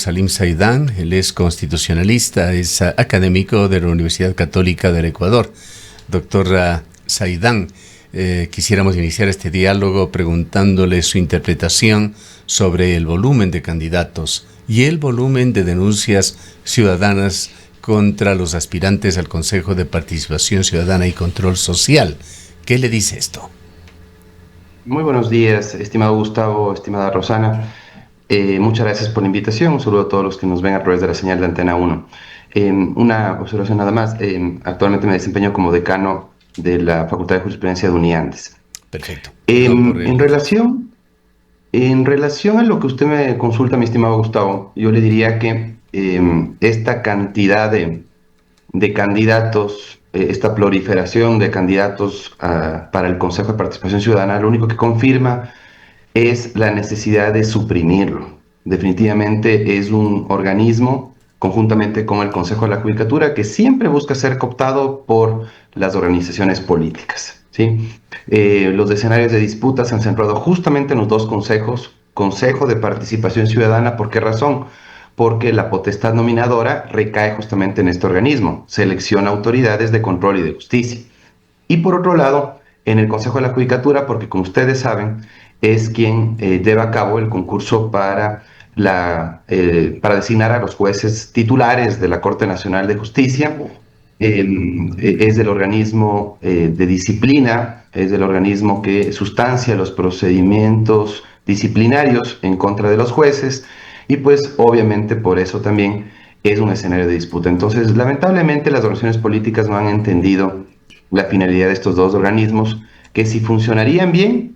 Salim Saidán. Él es constitucionalista, es académico de la Universidad Católica del Ecuador. Doctor Saidán, quisiéramos iniciar este diálogo preguntándole su interpretación sobre el volumen de candidatos y el volumen de denuncias ciudadanas contra los aspirantes al Consejo de Participación Ciudadana y Control Social. ¿Qué le dice esto? Muy buenos días, estimado Gustavo, estimada Rosana. Muchas gracias por la invitación. Un saludo a todos los que nos ven a través de la señal de Antena 1. Una observación nada más. Actualmente me desempeño como decano de la Facultad de Jurisprudencia de Uniandes. Perfecto. Perdón por En el... relación a lo que usted me consulta, mi estimado Gustavo, yo le diría que esta cantidad de candidatos, esta proliferación de candidatos para el Consejo de Participación Ciudadana, lo único que confirma es la necesidad de suprimirlo. Definitivamente es un organismo, conjuntamente con el Consejo de la Judicatura, que siempre busca ser cooptado por las organizaciones políticas, ¿sí? Los escenarios de disputa se han centrado justamente en los dos consejos, Consejo de Participación Ciudadana. ¿Por qué razón? Porque la potestad nominadora recae justamente en este organismo, selecciona autoridades de control y de justicia. Y por otro lado, en el Consejo de la Judicatura, porque como ustedes saben, es quien lleva a cabo el concurso para designar a los jueces titulares de la Corte Nacional de Justicia. Es del organismo de disciplina, es del organismo que sustancia los procedimientos disciplinarios en contra de los jueces, y pues obviamente por eso también es un escenario de disputa. Entonces, lamentablemente las organizaciones políticas no han entendido la finalidad de estos dos organismos, que si funcionarían bien,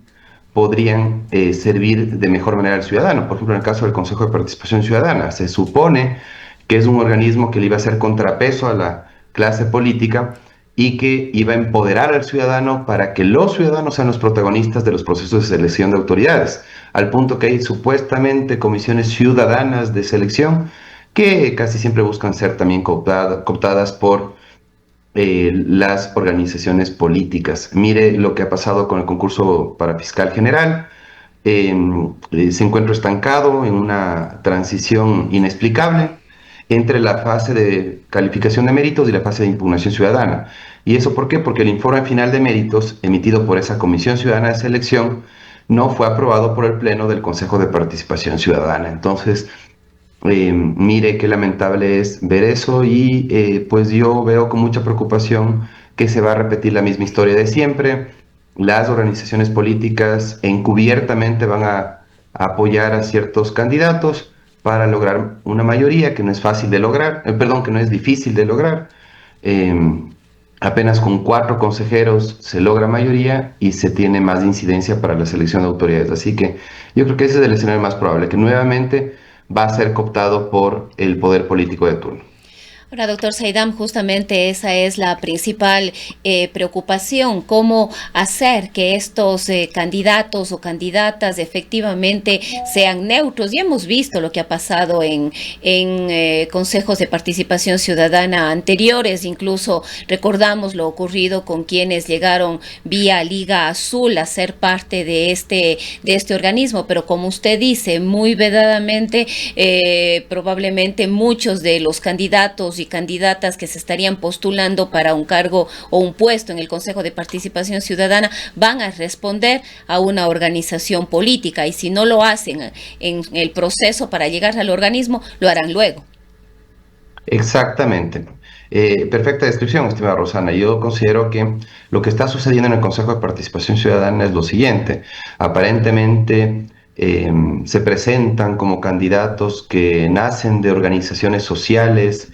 podrían servir de mejor manera al ciudadano. Por ejemplo, en el caso del Consejo de Participación Ciudadana, se supone que es un organismo que le iba a hacer contrapeso a la clase política y que iba a empoderar al ciudadano para que los ciudadanos sean los protagonistas de los procesos de selección de autoridades, al punto que hay supuestamente comisiones ciudadanas de selección que casi siempre buscan ser también cooptadas por las organizaciones políticas. Mire lo que ha pasado con el concurso para fiscal general. Se encuentra estancado en una transición inexplicable entre la fase de calificación de méritos y la fase de impugnación ciudadana. ¿Y eso por qué? Porque el informe final de méritos emitido por esa Comisión Ciudadana de Selección no fue aprobado por el Pleno del Consejo de Participación Ciudadana. Entonces, mire qué lamentable es ver eso, y pues yo veo con mucha preocupación que se va a repetir la misma historia de siempre. Las organizaciones políticas encubiertamente van a apoyar a ciertos candidatos para lograr una mayoría que no es fácil de lograr, perdón, que no es difícil de lograr. Apenas con 4 consejeros se logra mayoría y se tiene más incidencia para la selección de autoridades. Así que yo creo que ese es el escenario más probable, que nuevamente va a ser cooptado por el poder político de turno. Ahora, doctor Saidán, justamente esa es la principal preocupación, cómo hacer que estos candidatos o candidatas efectivamente sean neutros. Y hemos visto lo que ha pasado en consejos de participación ciudadana anteriores, incluso recordamos lo ocurrido con quienes llegaron vía Liga Azul a ser parte de este organismo, pero como usted dice, muy vedadamente, probablemente muchos de los candidatos y candidatas que se estarían postulando para un cargo o un puesto en el Consejo de Participación Ciudadana van a responder a una organización política, y si no lo hacen en el proceso para llegar al organismo, lo harán luego. Exactamente. Perfecta descripción, estimada Rosana. Yo considero que lo que está sucediendo en el Consejo de Participación Ciudadana es lo siguiente. Aparentemente se presentan como candidatos que nacen de organizaciones sociales,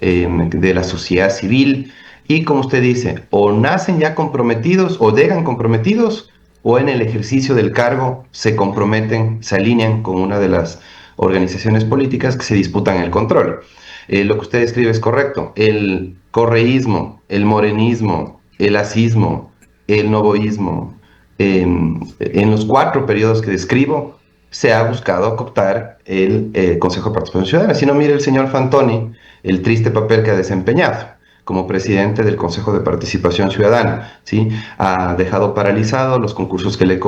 de la sociedad civil, y como usted dice, o nacen ya comprometidos o llegan comprometidos, o en el ejercicio del cargo se comprometen, se alinean con una de las organizaciones políticas que se disputan el control. Lo que usted describe es correcto. El correísmo, el morenismo, el asismo, el novoísmo, en los 4 periodos que describo, se ha buscado cooptar el Consejo de Participación Ciudadana. Si no, mire el señor Fantoni, el triste papel que ha desempeñado como presidente del Consejo de Participación Ciudadana, ¿sí? Ha dejado paralizados los concursos que le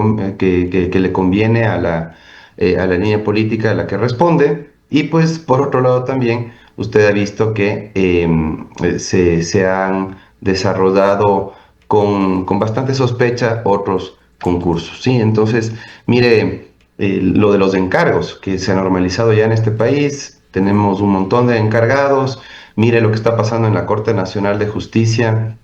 conviene a la línea política a la que responde, Y pues por otro lado también usted ha visto que se han desarrollado con bastante sospecha otros concursos, ¿sí? Entonces, mire, lo de los encargos que se ha normalizado ya en este país, tenemos un montón de encargados, mire lo que está pasando en la Corte Nacional de Justicia,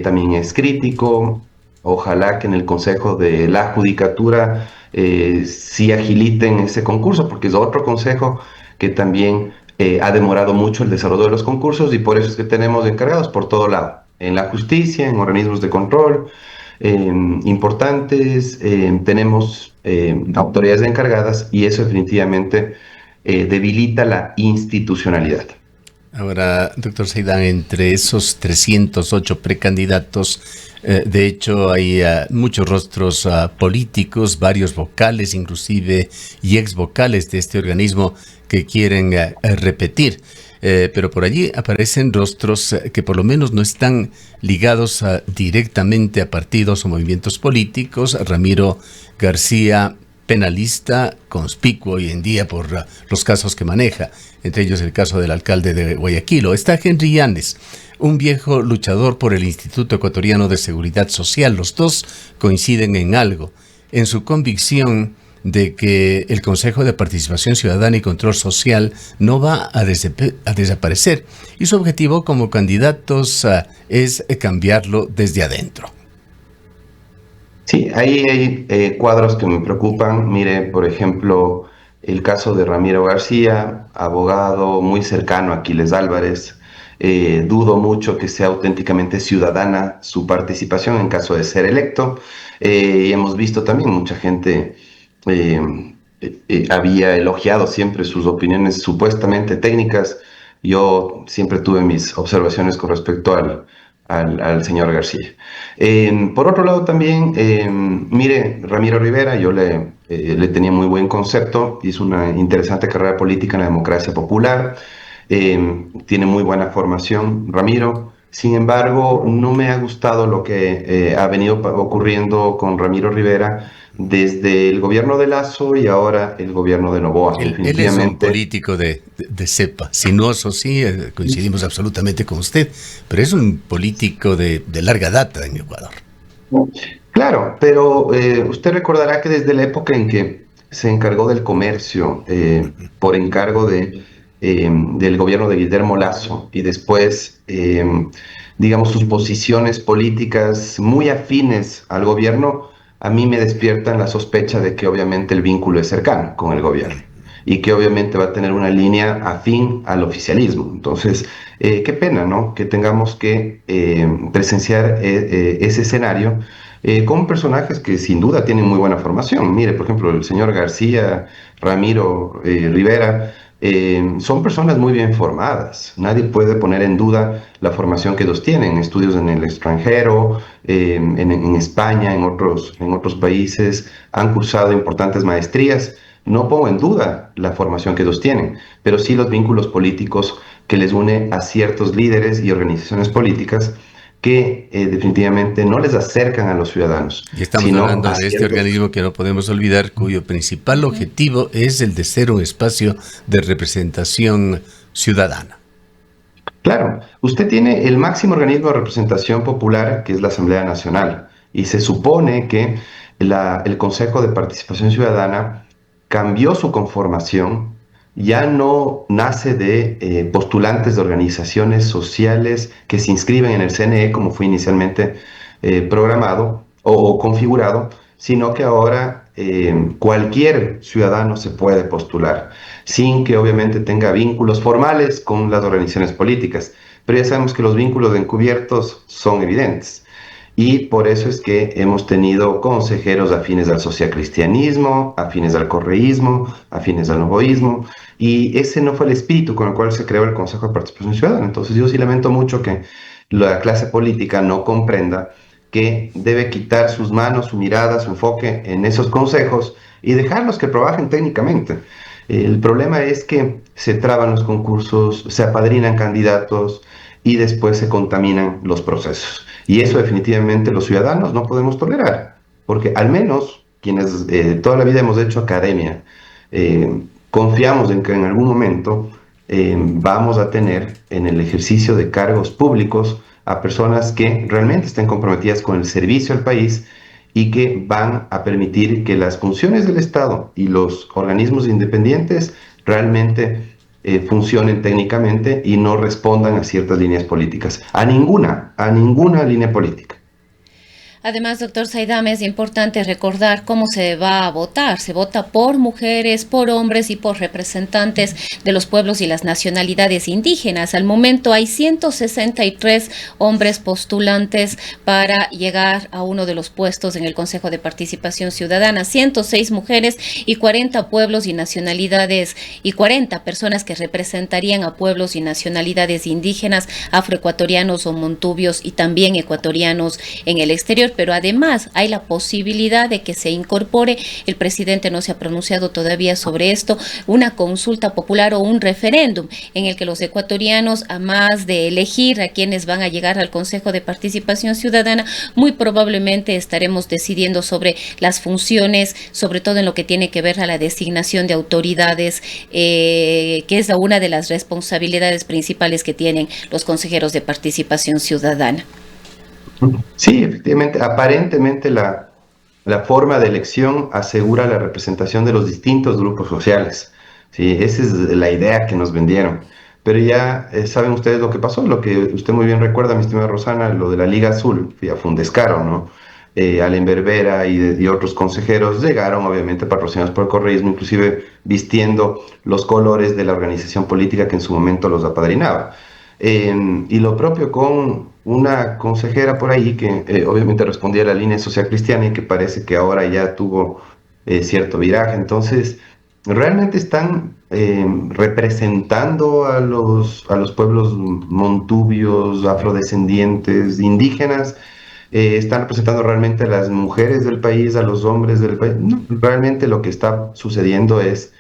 también es crítico. Ojalá que en el Consejo de la Judicatura sí agiliten ese concurso, porque es otro consejo que también ha demorado mucho el desarrollo de los concursos y por eso es que tenemos encargados por todo lado, en la justicia, en organismos de control importantes, tenemos autoridades encargadas y eso definitivamente debilita la institucionalidad. Ahora, doctor Saidán, entre esos 308 precandidatos, de hecho hay muchos rostros políticos, varios vocales inclusive y ex vocales de este organismo que quieren repetir. Pero por allí aparecen rostros que por lo menos no están ligados directamente a partidos o movimientos políticos. Ramiro García, penalista conspicuo hoy en día por los casos que maneja, entre ellos el caso del alcalde de Guayaquil. O está Henry Yanes, un viejo luchador por el Instituto Ecuatoriano de Seguridad Social. Los dos coinciden en algo, en su convicción de que el Consejo de Participación Ciudadana y Control Social no va a desaparecer y su objetivo como candidatos es cambiarlo desde adentro. Sí, ahí hay cuadros que me preocupan. Mire, por ejemplo, el caso de Ramiro García, abogado muy cercano a Aquiles Álvarez. Dudo mucho que sea auténticamente ciudadana su participación en caso de ser electo. Y hemos visto también mucha gente había elogiado siempre sus opiniones supuestamente técnicas. Yo siempre tuve mis observaciones con respecto al señor García. Por otro lado también, mire, Ramiro Rivera, yo le tenía muy buen concepto, hizo una interesante carrera política en la democracia popular, tiene muy buena formación, Ramiro. Sin embargo, no me ha gustado lo que ha venido ocurriendo con Ramiro Rivera desde el gobierno de Lasso y ahora el gobierno de Noboa. Él es un político de cepa, sinuoso, sí, coincidimos absolutamente con usted, pero es un político de larga data en Ecuador. Claro, pero usted recordará que desde la época en que se encargó del comercio por encargo del gobierno de Guillermo Lasso y después, digamos, sus posiciones políticas muy afines al gobierno, a mí me despiertan la sospecha de que obviamente el vínculo es cercano con el gobierno y que obviamente va a tener una línea afín al oficialismo. Entonces, qué pena, ¿no? Que tengamos que presenciar ese escenario con personajes que sin duda tienen muy buena formación. Mire, por ejemplo, el señor García, Ramiro Rivera, son personas muy bien formadas. Nadie puede poner en duda la formación que ellos tienen, estudios en el extranjero, en España, en otros países, han cursado importantes maestrías. No pongo en duda la formación que ellos tienen, pero sí los vínculos políticos que les une a ciertos líderes y organizaciones políticas que definitivamente no les acercan a los ciudadanos. Y estamos hablando de este organismo que no podemos olvidar, cuyo principal objetivo es el de ser un espacio de representación ciudadana. Claro, usted tiene el máximo organismo de representación popular, que es la Asamblea Nacional, y se supone que el Consejo de Participación Ciudadana cambió su conformación. Ya no nace de postulantes de organizaciones sociales que se inscriben en el CNE como fue inicialmente programado o configurado, sino que ahora cualquier ciudadano se puede postular, sin que obviamente tenga vínculos formales con las organizaciones políticas. Pero ya sabemos que los vínculos encubiertos son evidentes. Y por eso es que hemos tenido consejeros afines al socialcristianismo, afines al correísmo, afines al novoísmo, y ese no fue el espíritu con el cual se creó el Consejo de Participación Ciudadana. Entonces yo sí lamento mucho que la clase política no comprenda que debe quitar sus manos, su mirada, su enfoque en esos consejos y dejarlos que trabajen técnicamente. El problema es que se traban los concursos, se apadrinan candidatos y después se contaminan los procesos. Y eso definitivamente los ciudadanos no podemos tolerar, porque al menos quienes toda la vida hemos hecho academia, confiamos en que en algún momento vamos a tener en el ejercicio de cargos públicos a personas que realmente estén comprometidas con el servicio al país y que van a permitir que las funciones del Estado y los organismos independientes realmente funcionen técnicamente y no respondan a ciertas líneas políticas, a ninguna línea política. Además, doctor Saidam, es importante recordar cómo se va a votar. Se vota por mujeres, por hombres y por representantes de los pueblos y las nacionalidades indígenas. Al momento hay 163 hombres postulantes para llegar a uno de los puestos en el Consejo de Participación Ciudadana, 106 mujeres y 40 pueblos y nacionalidades y 40 personas que representarían a pueblos y nacionalidades indígenas, afroecuatorianos o montubios y también ecuatorianos en el exterior. Pero además hay la posibilidad de que se incorpore, el presidente no se ha pronunciado todavía sobre esto, una consulta popular o un referéndum en el que los ecuatorianos, a más de elegir a quienes van a llegar al Consejo de Participación Ciudadana, muy probablemente estaremos decidiendo sobre las funciones, sobre todo en lo que tiene que ver a la designación de autoridades, que es una de las responsabilidades principales que tienen los consejeros de participación ciudadana. Sí, efectivamente, aparentemente la forma de elección asegura la representación de los distintos grupos sociales. Sí, esa es la idea que nos vendieron. Pero ya saben ustedes lo que pasó, lo que usted muy bien recuerda, mi estimada Rosana, lo de la Liga Azul, ya fue un descaro, ¿no? Allen Berbera y otros consejeros llegaron, obviamente, patrocinados por el correísmo, inclusive vistiendo los colores de la organización política que en su momento los apadrinaba. Y lo propio con una consejera por ahí que obviamente respondía a la línea social cristiana y que parece que ahora ya tuvo cierto viraje. Entonces, realmente están representando a los pueblos montubios, afrodescendientes, indígenas, están representando realmente a las mujeres del país, a los hombres del país. No, realmente lo que está sucediendo es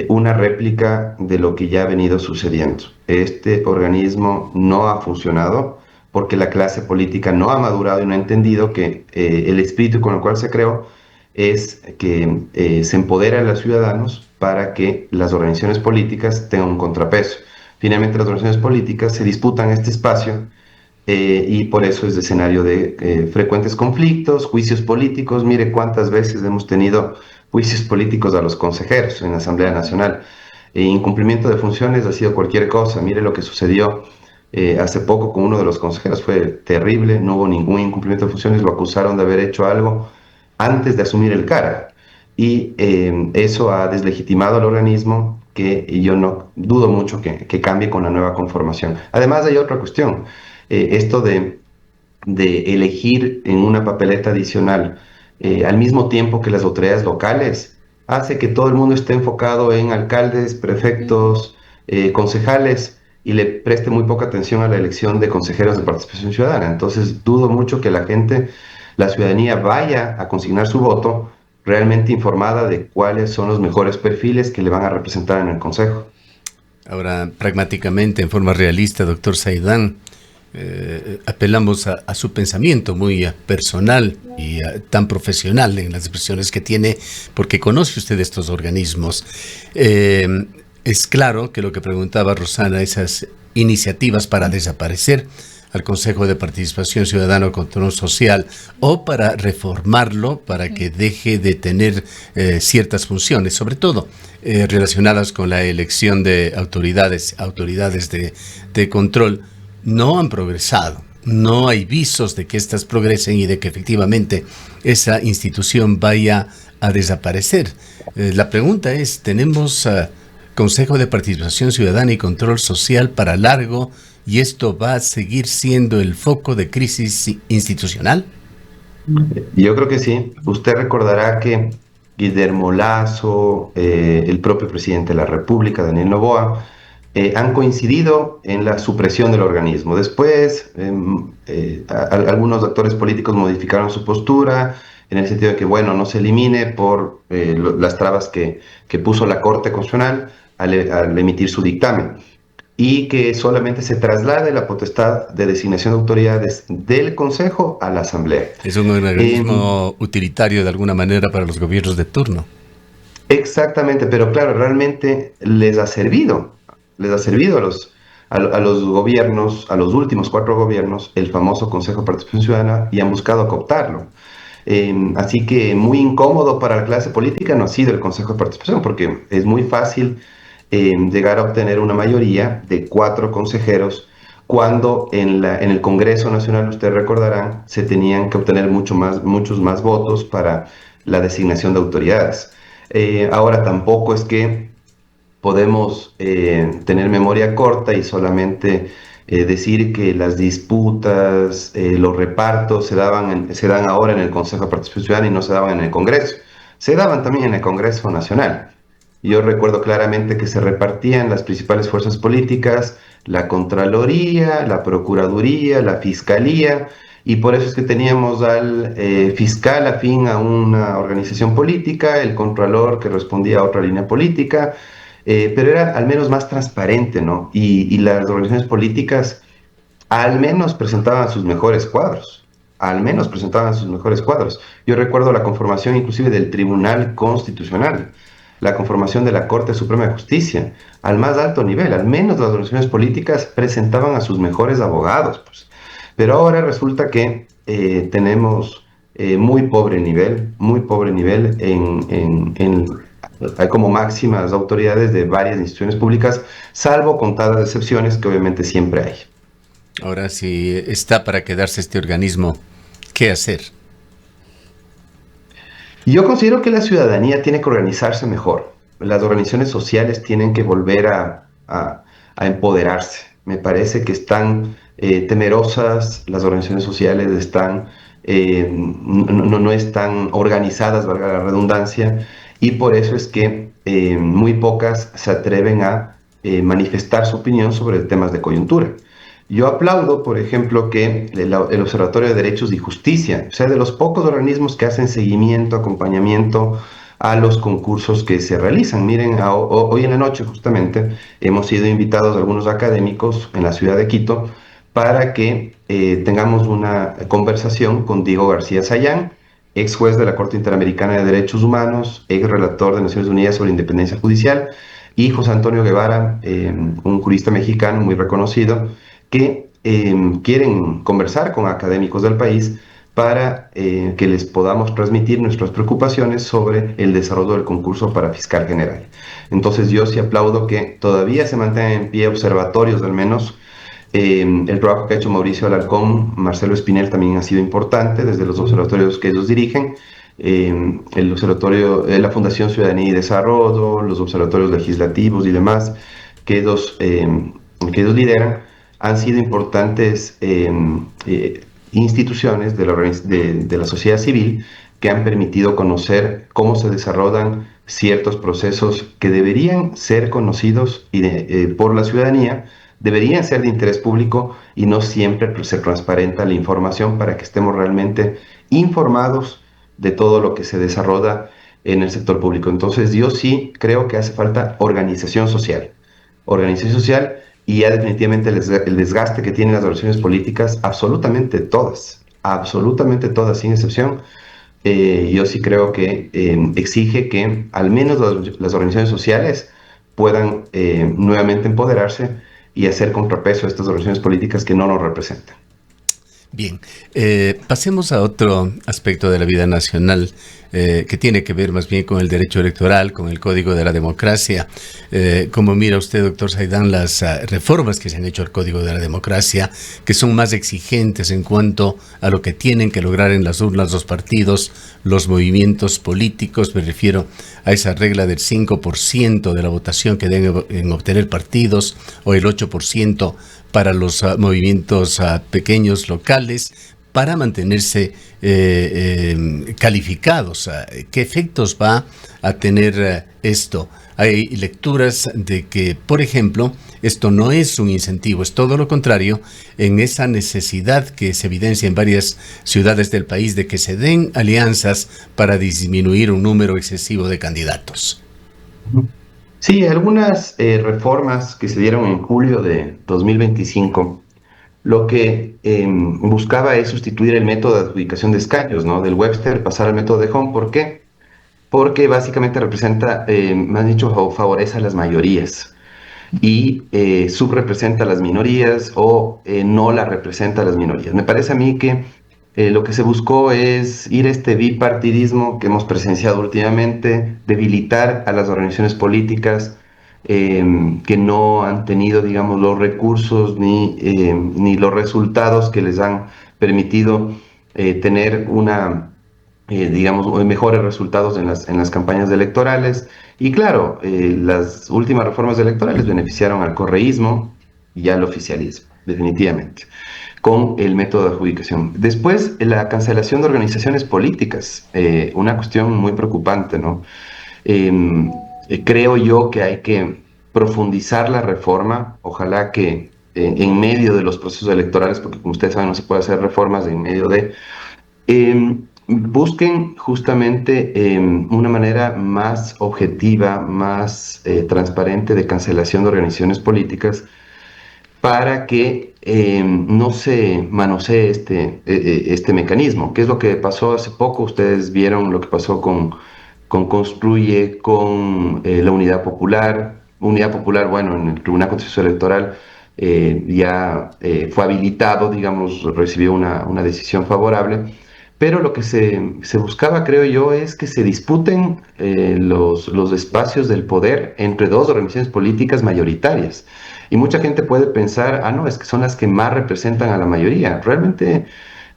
una réplica de lo que ya ha venido sucediendo. Este organismo no ha funcionado porque la clase política no ha madurado y no ha entendido que el espíritu con el cual se creó es que se empodera a los ciudadanos para que las organizaciones políticas tengan un contrapeso. Finalmente, las organizaciones políticas se disputan este espacio y por eso es escenario de frecuentes conflictos, juicios políticos. Mire cuántas veces hemos tenido juicios políticos a los consejeros en la Asamblea Nacional. Incumplimiento de funciones ha sido cualquier cosa. Mire lo que sucedió hace poco con uno de los consejeros, fue terrible, no hubo ningún incumplimiento de funciones, lo acusaron de haber hecho algo antes de asumir el cargo. Y eso ha deslegitimado al organismo, que yo no dudo mucho que cambie con la nueva conformación. Además hay otra cuestión, esto de elegir en una papeleta adicional al mismo tiempo que las autoridades locales, hace que todo el mundo esté enfocado en alcaldes, prefectos, concejales, y le preste muy poca atención a la elección de consejeros de participación ciudadana. Entonces dudo mucho que la ciudadanía vaya a consignar su voto realmente informada de cuáles son los mejores perfiles que le van a representar en el Consejo. Ahora, pragmáticamente, en forma realista, doctor Saidam, apelamos a su pensamiento muy personal y tan profesional en las expresiones que tiene, porque conoce usted estos organismos. Es claro que lo que preguntaba Rosana, esas iniciativas para desaparecer al Consejo de Participación Ciudadana o Control Social, o para reformarlo, para que deje de tener ciertas funciones, sobre todo relacionadas con la elección de autoridades de control, no han progresado. No hay visos de que éstas progresen y de que efectivamente esa institución vaya a desaparecer. La pregunta es, ¿tenemos Consejo de Participación Ciudadana y Control Social para largo y esto va a seguir siendo el foco de crisis institucional? Yo creo que sí. Usted recordará que Guillermo Lasso, el propio presidente de la República, Daniel Noboa, han coincidido en la supresión del organismo. Después, algunos actores políticos modificaron su postura en el sentido de que, bueno, no se elimine por las trabas que puso la Corte Constitucional al emitir su dictamen, y que solamente se traslade la potestad de designación de autoridades del Consejo a la Asamblea. Es un organismo utilitario de alguna manera para los gobiernos de turno. Exactamente, pero claro, realmente les ha servido a los gobiernos, a los últimos 4 gobiernos, el famoso Consejo de Participación Ciudadana y han buscado cooptarlo. Así que muy incómodo para la clase política no ha sido el Consejo de Participación, porque es muy fácil llegar a obtener una mayoría de 4 consejeros, cuando en el Congreso Nacional, ustedes recordarán, se tenían que obtener muchos más votos para la designación de autoridades. Ahora tampoco es que podemos tener memoria corta y solamente decir que las disputas, los repartos se dan ahora en el Consejo de Participación Ciudadana y no se daban en el Congreso. Se daban también en el Congreso Nacional. Yo recuerdo claramente que se repartían las principales fuerzas políticas, la Contraloría, la Procuraduría, la Fiscalía, y por eso es que teníamos al fiscal afín a una organización política, el Contralor que respondía a otra línea política, pero era al menos más transparente, ¿no? Y las organizaciones políticas al menos presentaban sus mejores cuadros, al menos presentaban sus mejores cuadros. Yo recuerdo la conformación inclusive del Tribunal Constitucional, la conformación de la Corte Suprema de Justicia, al más alto nivel, al menos las organizaciones políticas presentaban a sus mejores abogados, pues. Pero ahora resulta que tenemos muy pobre nivel hay como máximas autoridades de varias instituciones públicas, salvo contadas excepciones que obviamente siempre hay. Ahora, si está para quedarse este organismo, ¿qué hacer? Yo considero que la ciudadanía tiene que organizarse mejor. Las organizaciones sociales tienen que volver a empoderarse. Me parece que están temerosas, las organizaciones sociales no están organizadas, valga la redundancia, y por eso es que muy pocas se atreven a manifestar su opinión sobre temas de coyuntura. Yo aplaudo, por ejemplo, que el Observatorio de Derechos y Justicia sea de los pocos organismos que hacen seguimiento, acompañamiento a los concursos que se realizan. Miren, hoy en la noche justamente hemos sido invitados algunos académicos en la ciudad de Quito para que tengamos una conversación con Diego García Sayán, ex juez de la Corte Interamericana de Derechos Humanos, ex relator de Naciones Unidas sobre Independencia Judicial, y José Antonio Guevara, un jurista mexicano muy reconocido, que quieren conversar con académicos del país para que les podamos transmitir nuestras preocupaciones sobre el desarrollo del concurso para fiscal general. Entonces yo sí aplaudo que todavía se mantengan en pie observatorios, al menos. El trabajo que ha hecho Mauricio Alarcón, Marcelo Espinel también ha sido importante desde los observatorios que ellos dirigen, el observatorio de la Fundación Ciudadanía y Desarrollo, los observatorios legislativos y demás que ellos lideran, han sido importantes instituciones de la sociedad civil que han permitido conocer cómo se desarrollan ciertos procesos que deberían ser conocidos por la ciudadanía, deberían ser de interés público, y no siempre se transparenta la información para que estemos realmente informados de todo lo que se desarrolla en el sector público. Entonces yo sí creo que hace falta organización social, y ya definitivamente el desgaste que tienen las organizaciones políticas, absolutamente todas, sin excepción. Yo sí creo que exige que al menos las organizaciones sociales puedan nuevamente empoderarse y hacer contrapeso a estas organizaciones políticas que no nos representan. Bien, pasemos a otro aspecto de la vida nacional que tiene que ver más bien con el derecho electoral, con el Código de la Democracia. ¿Cómo mira usted, doctor Saydan, las reformas que se han hecho al Código de la Democracia, que son más exigentes en cuanto a lo que tienen que lograr en las urnas los partidos, los movimientos políticos? Me refiero a esa regla del 5% de la votación que deben obtener partidos, o el 8% para los movimientos pequeños locales, para mantenerse calificados. ¿Qué efectos va a tener esto? Hay lecturas de que, por ejemplo, esto no es un incentivo, es todo lo contrario, en esa necesidad que se evidencia en varias ciudades del país de que se den alianzas para disminuir un número excesivo de candidatos. Sí, algunas reformas que se dieron en julio de 2025, lo que buscaba es sustituir el método de adjudicación de escaños, ¿no? Del Webster, pasar al método de Home. ¿Por qué? porque básicamente representa, me han dicho, favorece a las mayorías y subrepresenta a las minorías o no la representa a las minorías. Me parece a mí que lo que se buscó es ir a este bipartidismo que hemos presenciado últimamente, debilitar a las organizaciones políticas que no han tenido, digamos, los recursos ni los resultados que les han permitido tener digamos, mejores resultados en las campañas electorales. Y claro, las últimas reformas electorales beneficiaron al correísmo y al oficialismo, definitivamente, con el método de adjudicación. Después, la cancelación de organizaciones políticas, una cuestión muy preocupante, ¿no? Creo yo que hay que profundizar la reforma, ojalá que en medio de los procesos electorales, porque como ustedes saben no se puede hacer reformas en medio de... busquen justamente una manera más objetiva, más transparente de cancelación de organizaciones políticas para que no se manosee este mecanismo. ¿Qué es lo que pasó hace poco? Ustedes vieron lo que pasó con Construye, con la Unidad Popular. Unidad Popular, bueno, en el Tribunal Contencioso Electoral ya fue habilitado, digamos, recibió una decisión favorable, pero lo que se buscaba, creo yo, es que se disputen los espacios del poder entre dos organizaciones políticas mayoritarias. Y mucha gente puede pensar, ah, no, es que son las que más representan a la mayoría. Realmente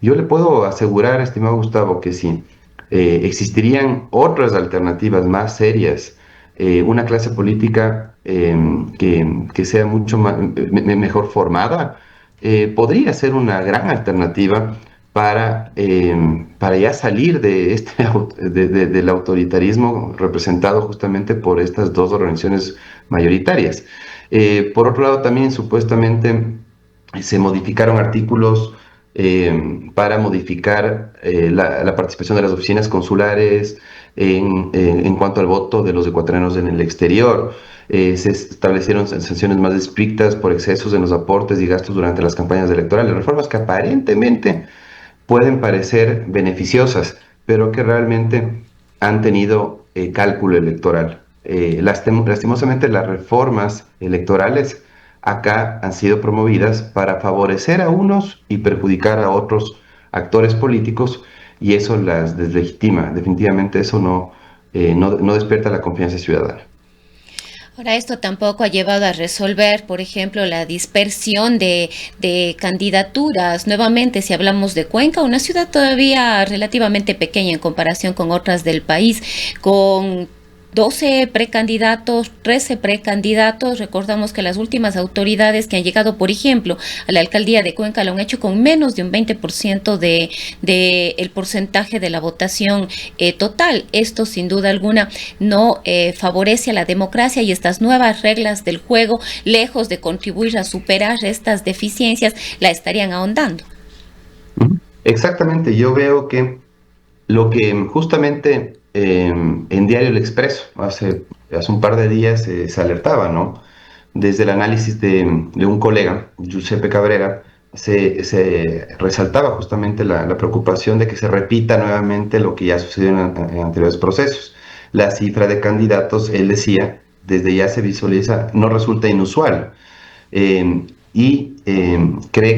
yo le puedo asegurar, estimado Gustavo, que sí, existirían otras alternativas más serias, una clase política que sea mucho mejor formada, podría ser una gran alternativa para ya salir de del autoritarismo representado justamente por estas dos organizaciones mayoritarias. Por otro lado, también supuestamente se modificaron artículos para modificar la participación de las oficinas consulares en cuanto al voto de los ecuatorianos en el exterior. Se establecieron sanciones más estrictas por excesos en los aportes y gastos durante las campañas electorales, reformas que aparentemente pueden parecer beneficiosas, pero que realmente han tenido cálculo electoral. Lastimosamente las reformas electorales acá han sido promovidas para favorecer a unos y perjudicar a otros actores políticos y eso las deslegitima. Definitivamente eso no despierta la confianza ciudadana. Ahora, esto tampoco ha llevado a resolver, por ejemplo, la dispersión de candidaturas. Nuevamente, si hablamos de Cuenca, una ciudad todavía relativamente pequeña en comparación con otras del país, con 12 precandidatos, 13 precandidatos. Recordamos que las últimas autoridades que han llegado, por ejemplo, a la alcaldía de Cuenca lo han hecho con menos de un 20% de el porcentaje de la votación total. Esto, sin duda alguna, no favorece a la democracia y estas nuevas reglas del juego, lejos de contribuir a superar estas deficiencias, la estarían ahondando. Exactamente, yo veo que lo que justamente en Diario El Expreso hace un par de días se alertaba, ¿no? Desde el análisis de un colega, Giuseppe Cabrera, se resaltaba justamente la preocupación de que se repita nuevamente lo que ya sucedió en anteriores procesos. La cifra de candidatos, él decía, desde ya se visualiza, no resulta inusual. Cree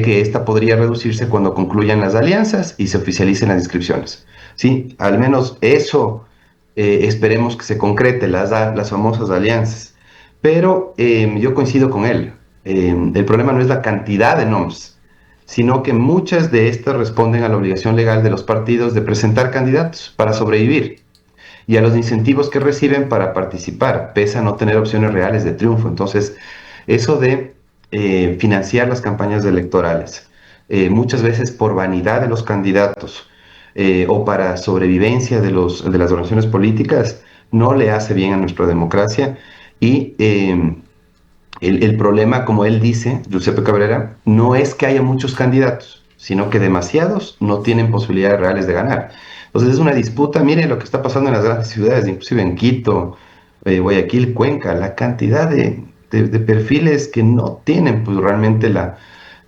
que esta podría reducirse cuando concluyan las alianzas y se oficialicen las inscripciones. Sí, al menos eso esperemos que se concrete, las famosas alianzas. Pero yo coincido con él. El problema no es la cantidad de nombres, sino que muchas de estas responden a la obligación legal de los partidos de presentar candidatos para sobrevivir y a los incentivos que reciben para participar, pese a no tener opciones reales de triunfo. Entonces, eso de financiar las campañas electorales, muchas veces por vanidad de los candidatos o para sobrevivencia de las organizaciones políticas, no le hace bien a nuestra democracia y el problema, como él dice, Giuseppe Cabrera, no es que haya muchos candidatos, sino que demasiados no tienen posibilidades reales de ganar. Entonces es una disputa, miren lo que está pasando en las grandes ciudades, inclusive en Quito, Guayaquil, Cuenca, la cantidad de perfiles que no tienen pues realmente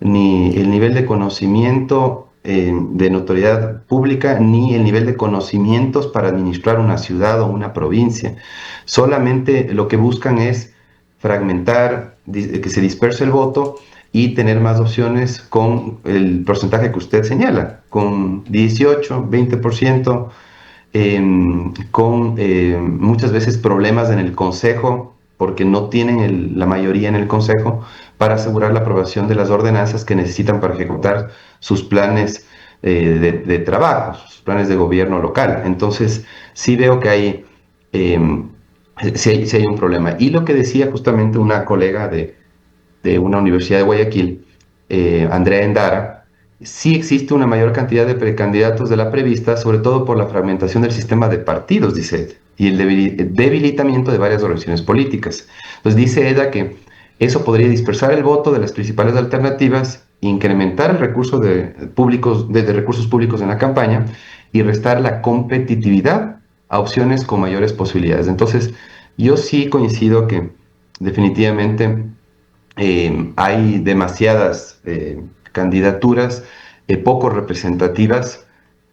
ni el nivel de conocimiento de notoriedad pública ni el nivel de conocimientos para administrar una ciudad o una provincia. Solamente lo que buscan es fragmentar, que se disperse el voto y tener más opciones con el porcentaje que usted señala, con 18, 20%, con muchas veces problemas en el Consejo, porque no tienen la mayoría en el Consejo para asegurar la aprobación de las ordenanzas que necesitan para ejecutar sus planes de trabajo, sus planes de gobierno local. Entonces, sí veo que sí hay un problema. Y lo que decía justamente una colega de una universidad de Guayaquil, Andrea Endara, sí existe una mayor cantidad de precandidatos de la prevista, sobre todo por la fragmentación del sistema de partidos, dice ella, y el debilitamiento de varias organizaciones políticas. Entonces dice ella que eso podría dispersar el voto de las principales alternativas, incrementar el recurso de recursos públicos en la campaña y restar la competitividad a opciones con mayores posibilidades. Entonces, yo sí coincido que definitivamente hay demasiadas candidaturas poco representativas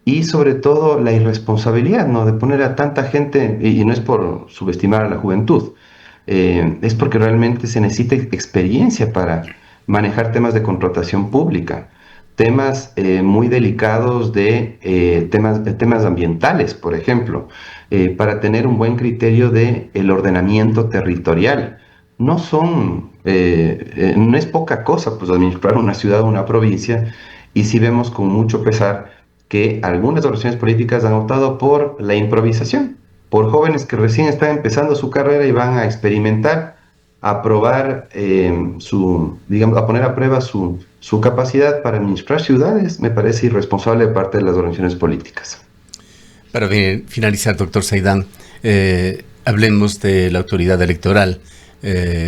y sobre todo la irresponsabilidad, ¿no?, de poner a tanta gente, y no es por subestimar a la juventud, es porque realmente se necesita experiencia para manejar temas de contratación pública, temas muy delicados temas ambientales, por ejemplo, para tener un buen criterio de el ordenamiento territorial. No es poca cosa pues administrar una ciudad o una provincia, y sí vemos con mucho pesar que algunas organizaciones políticas han optado por la improvisación, por jóvenes que recién están empezando su carrera y van a experimentar, a probar digamos, a poner a prueba su capacidad para administrar ciudades. Me parece irresponsable de parte de las organizaciones políticas. Para finalizar, doctor Saidán, hablemos de la autoridad electoral.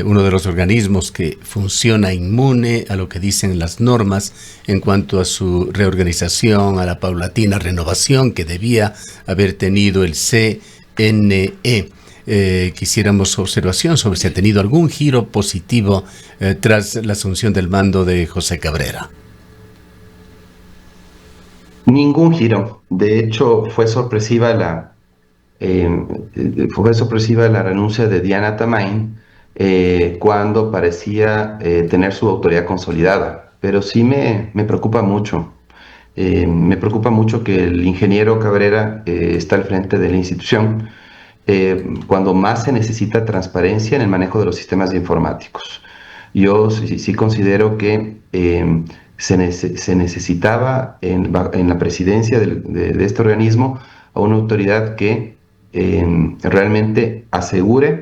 Uno de los organismos que funciona inmune a lo que dicen las normas en cuanto a su reorganización, a la paulatina renovación que debía haber tenido el CNE. Quisiéramos observación sobre si ha tenido algún giro positivo tras la asunción del mando de José Cabrera. Ningún giro. De hecho, fue sorpresiva la renuncia de Diana Tamain, cuando parecía tener su autoridad consolidada. Pero sí me preocupa mucho. Me preocupa mucho que el ingeniero Cabrera está al frente de la institución cuando más se necesita transparencia en el manejo de los sistemas informáticos. Yo sí considero que se necesitaba en la presidencia de este organismo a una autoridad que realmente asegure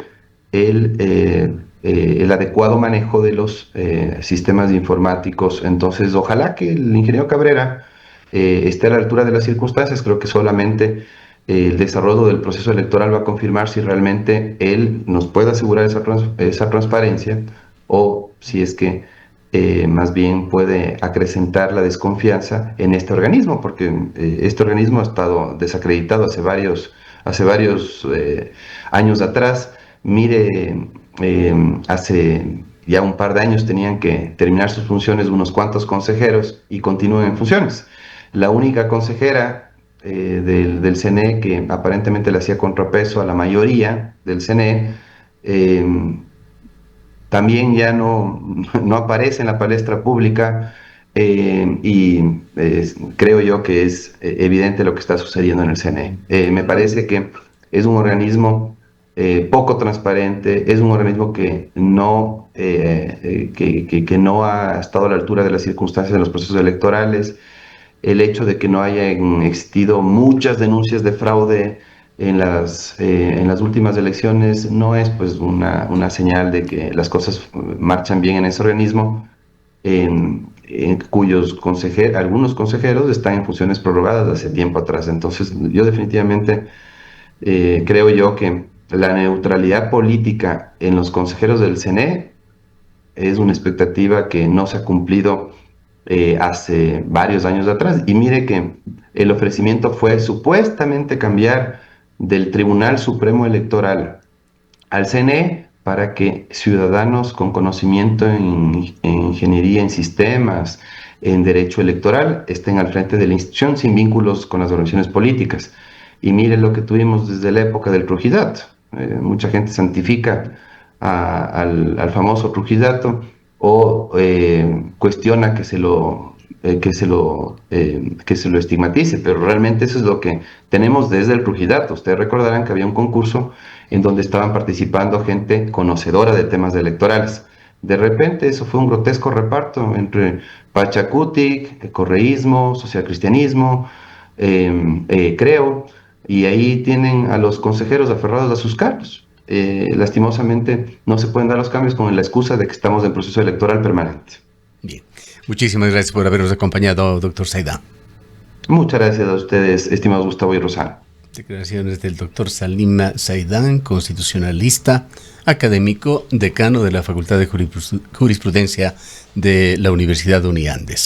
el adecuado manejo de los sistemas informáticos. Entonces, ojalá que el ingeniero Cabrera esté a la altura de las circunstancias. Creo que solamente el desarrollo del proceso electoral va a confirmar si realmente él nos puede asegurar esa transparencia, o si es que más bien puede acrecentar la desconfianza en este organismo, porque este organismo ha estado desacreditado hace varios años atrás. Mire, hace ya un par de años tenían que terminar sus funciones unos cuantos consejeros y continúan en funciones. La única consejera del CNE que aparentemente le hacía contrapeso a la mayoría del CNE, también ya no aparece en la palestra pública, y creo yo que es evidente lo que está sucediendo en el CNE. Me parece que es un organismo poco transparente, es un organismo que no ha estado a la altura de las circunstancias de los procesos electorales. El hecho de que no hayan existido muchas denuncias de fraude en las últimas elecciones no es pues una señal de que las cosas marchan bien en ese organismo, cuyos algunos consejeros están en funciones prorrogadas de hace tiempo atrás. Entonces, yo definitivamente creo yo que la neutralidad política en los consejeros del CNE es una expectativa que no se ha cumplido hace varios años atrás. Y mire que el ofrecimiento fue supuestamente cambiar del Tribunal Supremo Electoral al CNE para que ciudadanos con conocimiento en ingeniería en sistemas, en derecho electoral estén al frente de la institución sin vínculos con las organizaciones políticas. Y miren lo que tuvimos desde la época del Trujillato. Mucha gente santifica al famoso Trujillato o cuestiona que se lo estigmatice, pero realmente eso es lo que tenemos desde el Trujillato. Ustedes recordarán que había un concurso en donde estaban participando gente conocedora de temas electorales. De repente eso fue un grotesco reparto entre Pachacutic, correísmo, socialcristianismo, creo, y ahí tienen a los consejeros aferrados a sus cargos. Lastimosamente no se pueden dar los cambios con la excusa de que estamos en proceso electoral permanente. Bien, muchísimas gracias por habernos acompañado, doctor Saidán. Muchas gracias a ustedes, estimados Gustavo y Rosana. Declaraciones del doctor Salim Saidán, constitucionalista, académico, decano de la Facultad de Jurisprudencia de la Universidad Uniandes.